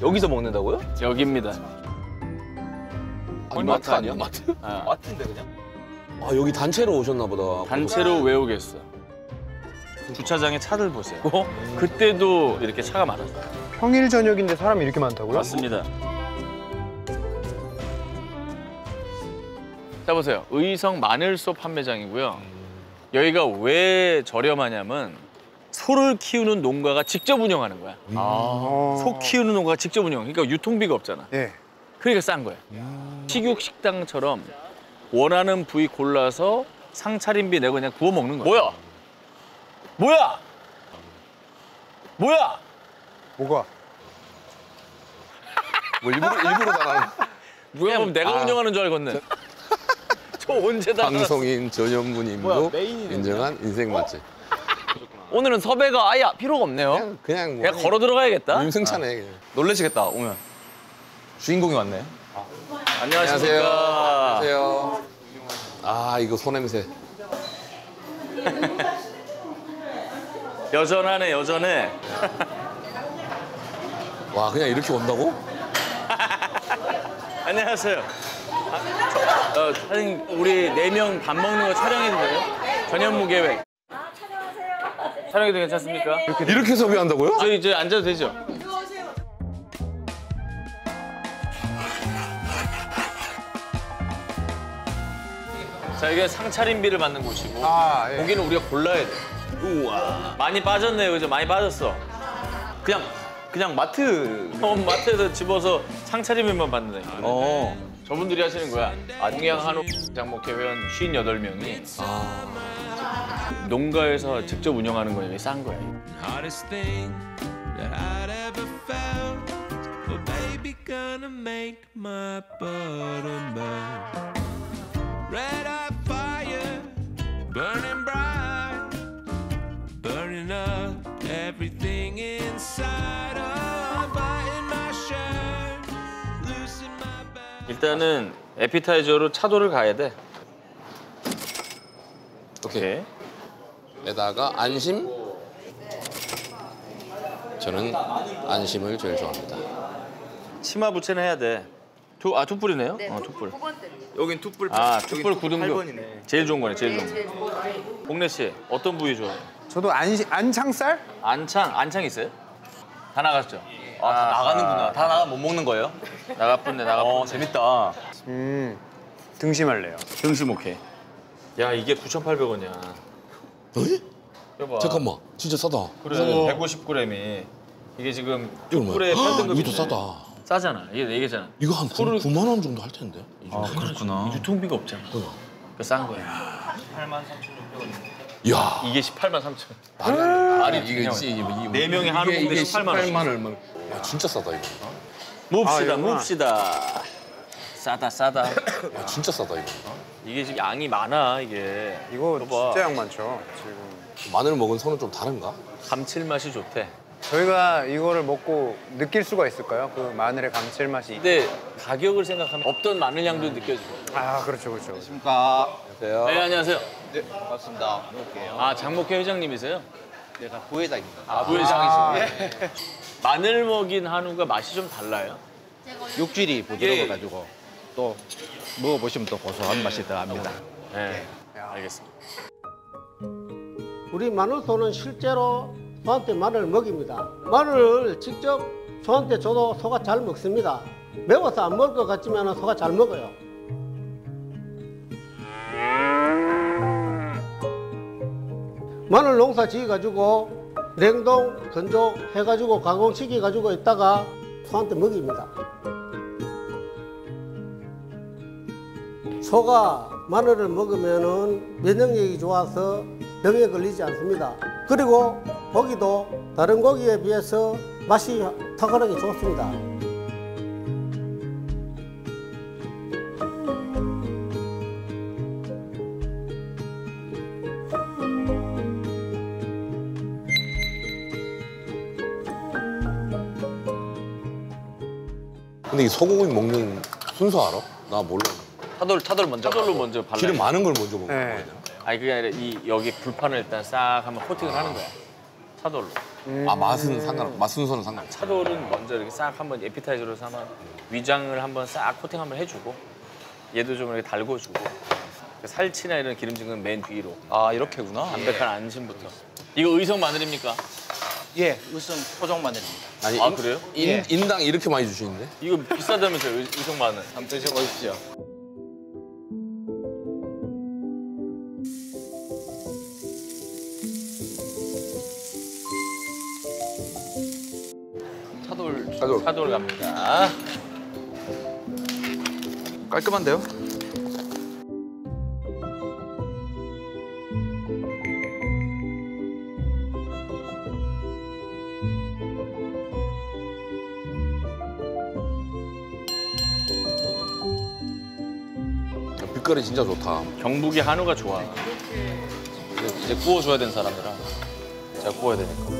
여기서 먹는다고요? 여기입니다. 마트 아니야? 마트? 마트인데 그냥? 여기 단체로 오셨나 보다. 단체로 왜 오겠어? 주차장에 차들 보세요. 그때도 이렇게 차가 많았어요. 평일 저녁인데 사람이 이렇게 많다고요? 맞습니다. 자 보세요. 의성 마늘소 판매장이고요. 여기가 왜 저렴하냐면 소를 키우는 농가가 직접 운영하는 거야. 소 키우는 농가가 직접 운영. 그러니까 유통비가 없잖아. 예. 그러니까 싼 거야. 식육 식당처럼 원하는 부위 골라서 상차림비 내고 그냥 구워 먹는 거야. 뭐야? 뭐야? 뭐야? 뭐가? 뭐 일부러 당하는. 누가 보면 내가 운영하는 줄 알겠네. 저 언제 다 방송인 전현무님도 인정한 인생 맛집. 오늘은 섭외가 아예 필요가 없네요. 그냥 뭐. 내가 걸어 들어가야겠다. 임승차네 그냥. 놀라시겠다 오면. 주인공이 왔네. 안녕하십니까. 안녕하세요. 이거 소냄새. 여전하네 여전해. 와 그냥 이렇게 온다고? 안녕하세요. 사장님 우리 4명 밥 먹는 거 촬영해도 돼요? 전현무 계획. 촬영하세요. 촬영해도 괜찮습니까? 이렇게 섭외한다고요? 저희 이제 앉아도 되죠? 자 이게 상차림비를 받는 곳이고 예. 고기는 우리가 골라야 돼. 우와. 많이 빠졌네요, 그죠? 많이 빠졌어. 그냥 그냥 마트. 마트에서 집어서 상차림에만 받는 애. 어. 저분들이 하시는 거야. 동양 한우 장목회 회원 58명이 농가에서 직접 운영하는 거니까 싼 거야. Hardest thing that I'd ever felt. Well, baby, gonna make my bottom burn. Red hot fire, burning bright, burning up everything inside. Oh, button my shirt, loosen my belt. 일단은 에피타이저로 차도를 가야 돼. 오케이. 에다가 안심. 저는 안심을 제일 좋아합니다. 치마 부채는 해야 돼. 툭불이네요? 툭불. 여긴 툭불. 툭불 구등도. 제일 좋은 거네, 제일 좋은 거. 복래 씨, 어떤 부위 좋아해요? 저도 안창살? 안창 있어요? 다 나갔죠? 아, 다 나가는구나. 다 나가 못 먹는 거예요? 나가뿐네. 재밌다. 등심할래요. 등심 오케이. 야, 이게 9,800원이야. 어이? 여봐. 잠깐만, 진짜 싸다. 그래, 150g이. 이게 지금 이거 뭐야? 툭불에 8등급인데. 이게 더 싸다. 싸잖아. 이게 얘기잖아. 이거 한 9만 원 정도 할 텐데. 그렇구나. 유통비가 없잖아. 그러니까 싼 거야. 83,600원. 야, 이게 18만 3천. 말이 이게 네 명이 한우 먹는데 18만 원. 18만 얼마? 야, 진짜 싸다 이거. mov시다. 싸다. 야, 진짜 싸다 이거. 이게 지금 양이 많아 이게. 이거 봐봐. 진짜 양 많죠. 지금 마늘 먹은 손은 좀 다른가? 감칠맛이 좋대. 저희가 이거를 먹고 느낄 수가 있을까요? 그 마늘의 감칠맛이. 근데 가격을 생각하면 없던 마늘 양도 느껴지고. 아, 그렇죠. 안녕하십니까. 안녕하세요. 네, 안녕하세요. 네, 반갑습니다. 먹을게요. 장목회 회장님이세요? 내가 부회장입니다. 부회장이시고. 마늘 먹인 한우가 맛이 좀 달라요? 육질이 부드러워가지고 또 먹어보시면 또 고소한 맛이 더합니다. 네, 알겠습니다. 우리 마늘소는 실제로 소한테 마늘을 먹입니다. 마늘을 직접 소한테 줘도 소가 잘 먹습니다. 매워서 안 먹을 것 같지만 소가 잘 먹어요. 마늘 농사 지어가지고 냉동, 건조 해가지고 가공시켜가지고 있다가 소한테 먹입니다. 소가 마늘을 먹으면은 면역력이 좋아서 병에 걸리지 않습니다. 그리고 고기도 다른 고기에 비해서 맛이 탁월하게 좋습니다. 근데 이 소고기 먹는 순서 알아? 나 몰라. 차돌로 먼저 발라. 기름 많은 걸 먼저 먹는 거야. 아니 그게 아니라 여기 불판을 일단 싹 한번 코팅을 하는 거야. 차돌로. 아 맛은 맛 순서는 상관. 차돌은 먼저 이렇게 싹 한번 에피타이저로 삼아 위장을 한번 싹 코팅 한번 해주고 얘도 좀 이렇게 달궈주고 살치나 이런 기름진 건 맨 뒤로. 아 이렇게구나. 담백한 안심부터. 이거 의성 마늘입니까? 예, 의성 토종 마늘입니다. 아니 그래요? 인당 이렇게 많이 주시는데? 이거 비싸다면서요, 의성 마늘. 한번 드셔보십시오. 차돌 갑니다. 깔끔한데요? 빛깔이 진짜 좋다. 경북이 한우가 좋아. 이제 구워줘야 되는 사람들아. 제가 구워야 되니까.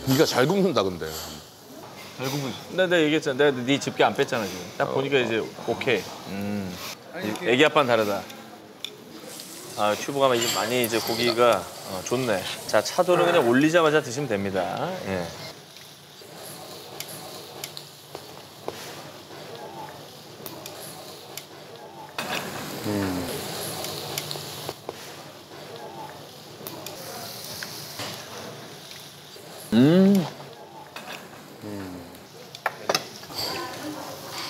네가 잘 굽는다 근데. 잘 굽은. 내가 얘기했잖아. 내가 네 집게 안 뺐잖아 지금. 딱 보니까 이제 오케이. 애기 아빠는 다르다. 튜브가 이제 많이 이제 고기가 좋네. 자, 차돌은 그냥 올리자마자 드시면 됩니다. 예.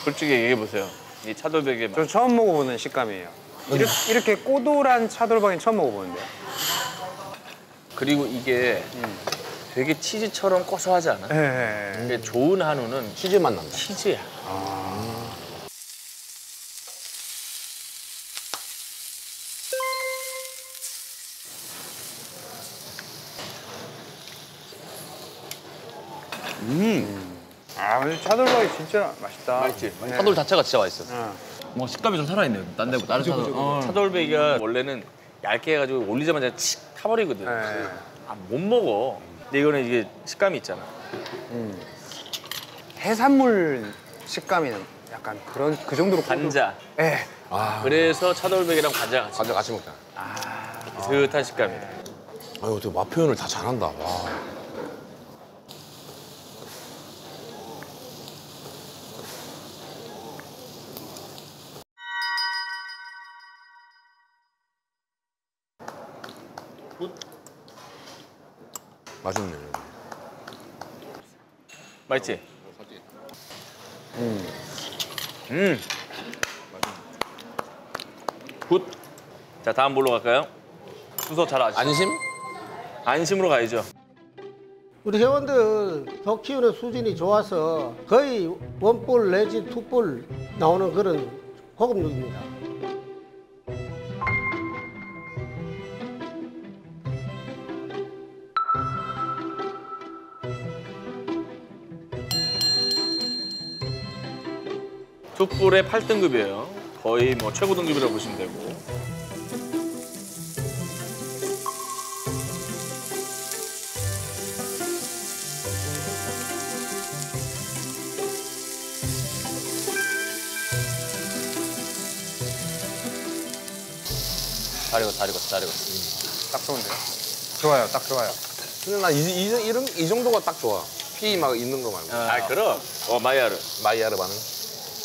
솔직히 얘기해 보세요. 이 차돌박이의 맛. 저 처음 먹어보는 식감이에요. 이렇게 꼬돌한 차돌박이 처음 먹어보는데. 그리고 이게 되게 치즈처럼 고소하지 않아? 네. 근데 좋은 한우는 치즈 맛 난다. 치즈야. 아, 근데 차돌박이 진짜 맛있다. 맛있지? 네. 차돌 자체가 진짜 맛있어. 어. 뭐 식감이 좀 살아있네요. 딴 데고 다른 차돌. 차돌박이가 원래는 얇게 해가지고 올리자마자 칙 타버리거든. 네. 아, 못 먹어. 근데 이거는 이게 식감이 있잖아. 해산물 식감이 약간 그 정도로 관자. 네. 아, 그래서 차돌박이랑 관자 같이 과자 같이 먹자. 비슷한 식감이다. 아유, 어떻게 맛 표현을 다 잘한다. 와. 맛있네. 맛있지? 굿. 자, 다음 뭘로 갈까요? 순서 잘 아시죠? 안심? 안심으로 가야죠. 우리 회원들 소 키우는 수준이 좋아서 거의 원뿔 내지 투뿔 나오는 그런 고급육입니다. 툭불의 8등급이에요. 거의 뭐 최고 등급이라고 보시면 되고. 잘 익었어. 딱 좋은데요? 좋아요, 딱 좋아요. 근데 난 이 정도가 딱 좋아. 피 막 있는 거 말고. 아, 그럼. 마이야르. 마이야르 반응.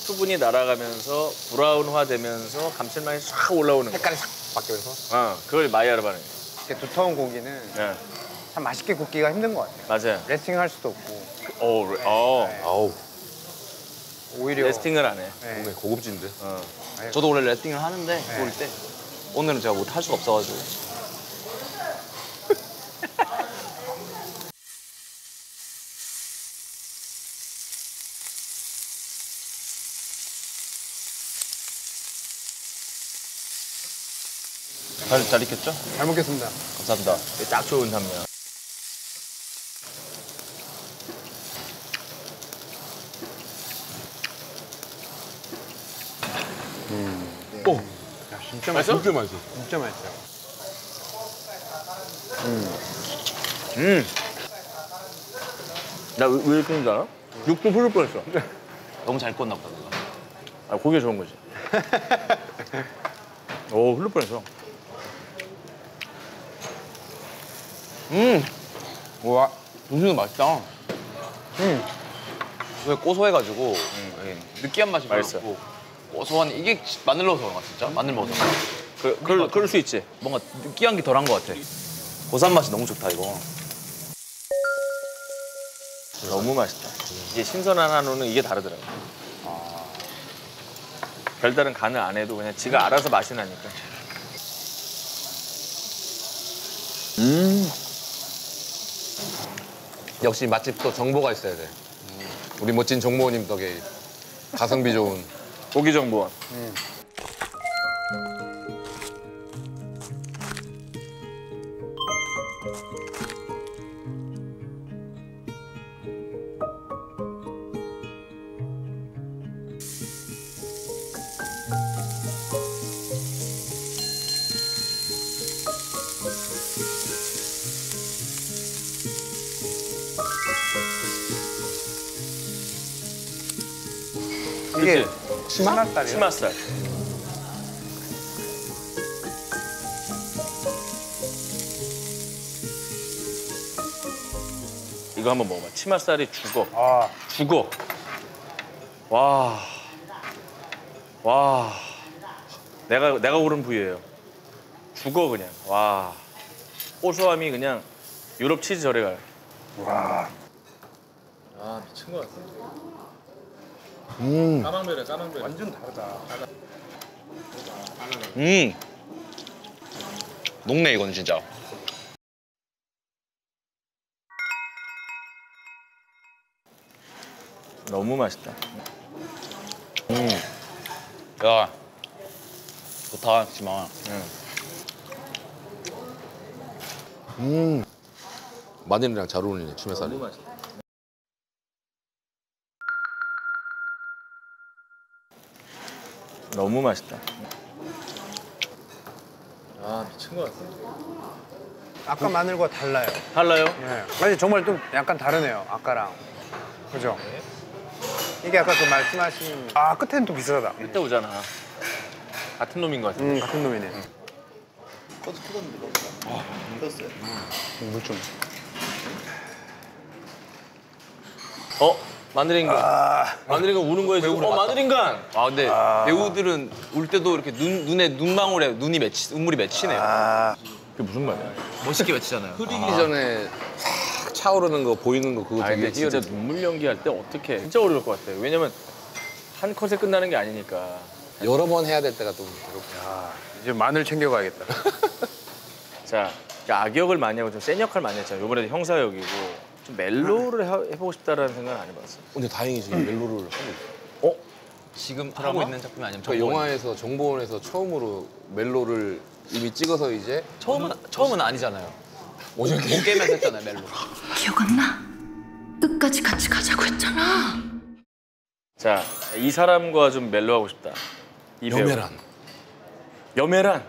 수분이 날아가면서 브라운화 되면서 감칠맛이 싹 올라오는 거. 색깔이 싹 바뀌면서. 그걸 마이야르 반응. 이렇게 두터운 고기는 네. 참 맛있게 굽기가 힘든 것 같아요. 맞아요. 레스팅 할 수도 없고. 아우, 오히려 레스팅을 안 해. 네. 굉장히 고급진데. 저도 원래 랩팅을 하는데 구울 때 오늘은 제가 못 할 수가 없어가지고. 잘 익혔죠? 잘 먹겠습니다. 감사합니다. 이게 딱 좋은 단면. 오, 야, 진짜 맛있어? 진짜 맛있어. 진짜 맛있어요. 나 왜 이렇게 하는지 알아? 육도 흐를 뻔했어. 너무 잘 꽂나 보다. 내가. 아, 고기가 좋은 거지. 오, 흐를 뻔했어. 우와, 음식은 맛있다. 왜 고소해가지고 느끼한 맛이 별로 맛있어. 없고 고소한 이게 마늘 넣어서 그런가 진짜? 마늘 먹어서 그런가? 그럴 수 있지. 뭔가 느끼한 게 덜한 것 같아. 고소한 맛이 너무 좋다 이거. 너무 맛있다. 이게 신선한 한우는 이게 다르더라고. 별다른 간을 안 해도 그냥 지가 알아서 맛이 나니까. 역시 맛집도 정보가 있어야 돼. 우리 멋진 정모님 덕에 가성비 좋은. 고기정보원. 이게 그치? 치맛살이에요? 치맛살. 이거 한번 먹어봐. 치맛살이 죽어. 죽어. 와. 와. 내가 고른 부위예요. 죽어 그냥. 와. 고소함이 그냥 유럽 치즈 절에 가요. 와. 아, 미친 것 같아. 까망베래 까망베. 완전 다르다. 녹네 이건 진짜. 너무 맛있다. 야 좋다 지마. 마늘이랑 잘 어울리네 치매살이. 너무 맛있다. 너무 맛있다. 아 미친 것 같아. 아까 마늘과 달라요. 달라요? 네. 아니 정말 좀 약간 다르네요. 아까랑. 그죠? 이게 아까 그 말씀하신 끝에는 또 비슷하다. 이따 오잖아. 같은 놈인 것 같아. 같은 놈이네. 물 좀. 마늘인간. 마늘인간 우는 거야 지금. 마늘인간. 아 근데 배우들은 울 때도 이렇게 눈에 눈망울에 눈물이 맺히네요. 그게 무슨 말이야? 멋있게 맺히잖아요. 흐리기 전에 싹 차오르는 거 보이는 거 그거 아 되게 근데 진짜 희열이. 눈물 연기할 때 어떻게? 진짜 어려울 것 같아. 왜냐면 한 컷에 끝나는 게 아니니까. 여러 번 해야 될 때가 또 이제 마늘 챙겨가야겠다. 자, 악역을 많이 하고 좀 센 역할 많이 했잖아요. 이번에도 형사 역이고 좀 멜로를 해보고 싶다라는 생각은 안 해봤어. 근데 다행이지 멜로를 하고 있어. 지금 하고 있는 작품이 아니면 그 영화에서 정보원에서 처음으로 멜로를 이미 찍어서 이제 처음은 아니잖아요. 오전 게임에서 했잖아요 멜로. 기억 안 나? 끝까지 같이 가자고 했잖아. 자, 이 사람과 좀 멜로 하고 싶다. 이 배우. 여메란. 여메란.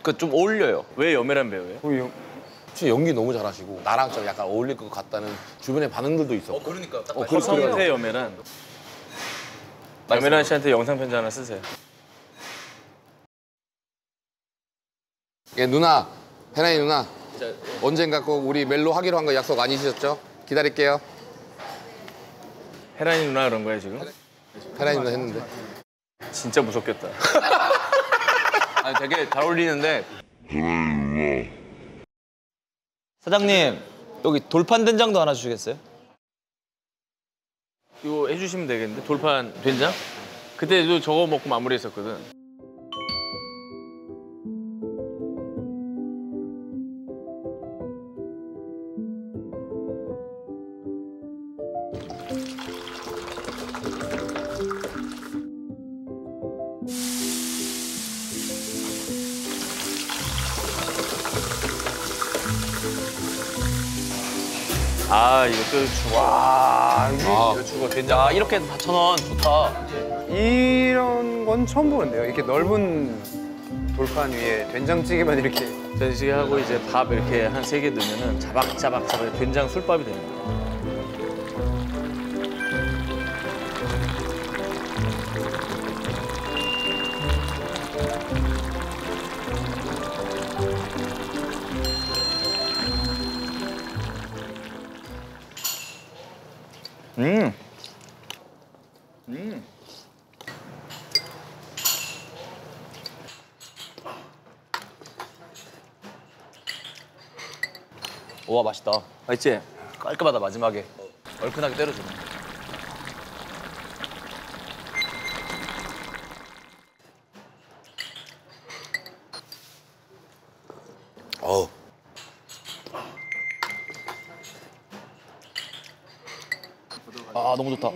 그 좀 어울려요. 왜 여메란 배우예요? 진짜 연기 너무 잘하시고 나랑 좀 약간 어울릴 것 같다는 주변의 반응들도 있었고. 그러니까 딱 허성태 여메란. 여메란 씨한테 영상 편지 하나 쓰세요. 예, 누나, 혜나이 누나. 언젠가 꼭 우리 멜로 하기로 한 거 약속 아니셨죠? 기다릴게요. 혜란이 누나 그런 거야 지금? 혜나이 누나 했는데. 진짜 무섭겠다. 아니 되게 잘 어울리는데. 사장님 여기 돌판 된장도 하나 주시겠어요? 이거 해주시면 되겠는데 돌판 된장? 그때도 저거 먹고 마무리했었거든. 이것도 주고. 와, 이거 주고 된장. 야 이렇게 4,000원 좋다. 이런 건 처음 보는데요. 이렇게 넓은 돌판 위에 된장찌개만 이렇게. 된장찌개 하고 이제 밥 이렇게 한 3개 넣으면은 자박자박 된장 술밥이 됩니다. 와 맛있다. 맛있지? 깔끔하다 마지막에. 얼큰하게 때려주네. 어우. 아 너무 좋다.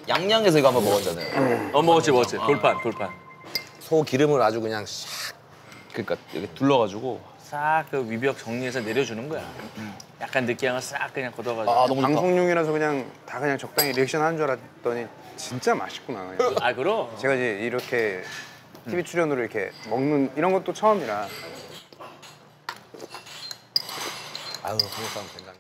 양양에서 이거 한번 먹었잖아요. 먹었지. 돌판. 소 기름을 아주 그냥 샥. 그러니까 이렇게 둘러가지고 싹 그 위벽 정리해서 내려주는 거야. 약간 느끼한 걸 싹 그냥 걷어가지고. 아 너무 좋다. 방송용이라서 그냥 다 그냥 적당히 리액션 하는 줄 알았더니 진짜 맛있구나. 그냥. 아 그럼? 제가 이제 이렇게 TV 출연으로 이렇게 먹는 이런 것도 처음이라. 아유, 한국 사람 된장.